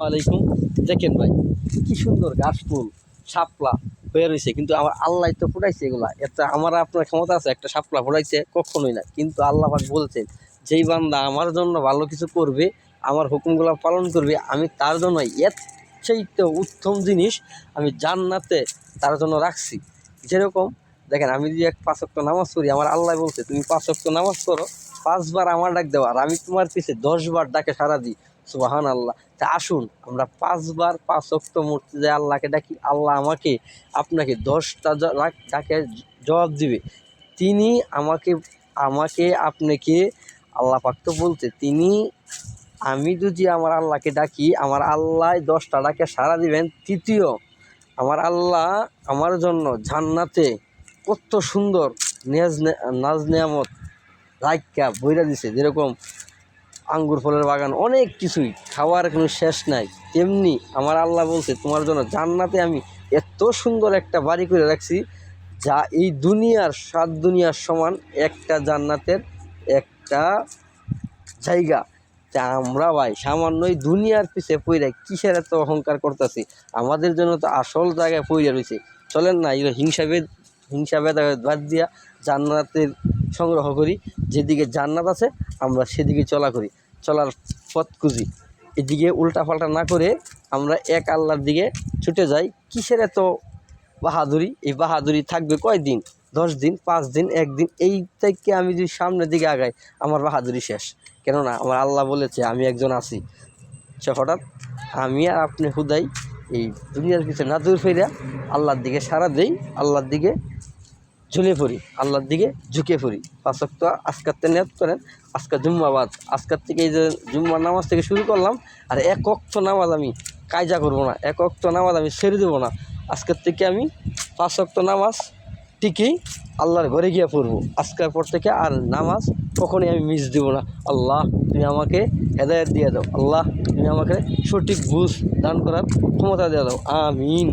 আলাইকুম। দেখেন ভাই, কি সুন্দর গাছ ফুল শাপলা হয়ে রয়েছে, কিন্তু আমার আল্লাহ তো ফুটাইছে এগুলা। এটা আমার আপনার ক্ষমতা আছে একটা শাপলা ফুটাইছে? কখনোই না। কিন্তু আল্লাহ পাক বলছেন, যেই বান্দা আমার জন্য ভালো কিছু করবে, আমার হুকুমগুলো পালন করবে, আমি তার জন্য এর চাইতে উত্তম জিনিস আমি জান্নাতে তার জন্য রাখছি। যেরকম দেখেন, আমি যদি 5 ওয়াক্ত নামাজ পড়ি, আমার আল্লাহ বলছে তুমি 5 ওয়াক্ত নামাজ পড়ো, 5 বার আমার ডাক দেওয়া, আর আমি তোমার পিছে 10 বার ডাকে সারা দিই। সুবহান আল্লাহ। তা আসুন আমরা 5 বার 5 ওয়াক্ত মসজিদে আল্লাহকে ডাকি, আল্লাহ আমাকে আপনাকে 10টা ডাকে জবাব দিবে। তিনি আমাকে আমাকে আপনাকে আল্লাহ পাক তো বলতে, তিনি আমি যদি আমার আল্লাহকে ডাকি, আমার আল্লাহ 10টা ডাকে সাড়া দিবেন। তৃতীয়, আমার আল্লাহ আমার জন্য জান্নাতে কত সুন্দর নাজ নেয়ামত রাইখা বইরা দিছে। যেরকম আঙ্গুর ফলের বাগান, অনেক কিছুই, খাওয়ার কোনো শেষ নাই। তেমনি আমার আল্লাহ বলছে, তোমার জন্য জান্নাতে আমি এত সুন্দর একটা বাড়ি করে রাখছি, যা এই দুনিয়ার 7 দুনিয়ার সমান একটা জান্নাতের একটা জায়গা। তা আমরা ভাই সামান্য এই দুনিয়ার পিছে পইরা কিসের এত অহংকার করতেছি? আমাদের জন্য তো আসল জায়গায় পইরা রয়েছে। চলেন না এগুলো হিংসা ভেদাভেদ বাদ দিয়া জান্নাতের সংগ্রহ করি। যেদিকে জান্নাত আছে আমরা সেদিকে চলার পথ খুঁজি। এদিকে উল্টাপাল্টা না করে আমরা এক আল্লাহর দিকে ছুটে যাই। কিসের এত বাহাদুরি? এই বাহাদুরি থাকবে কয়দিন? 10 দিন, 5 দিন, 1 দিন। এই থেকে আমি যদি সামনের দিকে আগাই, আমার বাহাদুরি শেষ। কেননা আমার আল্লাহ বলেছে আমি একজন আছি। সে হঠাৎ আমি আর আপনি হুদাই এই দুনিয়ার পিছনে না দূর ফিরে আল্লাহর দিকে সাড়া দেই, আল্লাহর দিকে ঝুলে পড়ি, আল্লাহর দিকে ঝুঁকে পড়ি। 5 ওয়াক্ত আজকাতে নিয়ত করেন, আজকে জুম্মাবাদ, আজকের থেকে এই যে জুম্মার নামাজ থেকে শুরু করলাম। আর 1 ওয়াক্ত নামাজ আমি কায়জা করবো না, 1 ওয়াক্ত নামাজ আমি ছেড়ে দেবো না। আজকের থেকে আমি 5 ওয়াক্ত নামাজ ঠিকই আল্লাহর ঘরে গিয়ে পড়বো। আজকের পর থেকে আর নামাজ কখনোই আমি মিস দেবো না। আল্লাহ তুমি আমাকে হেদায়েত দিয়ে দাও, আল্লাহ তুমি আমাকে সঠিক বুঝ দান করার ক্ষমতা দিয়ে দাও। আমিন।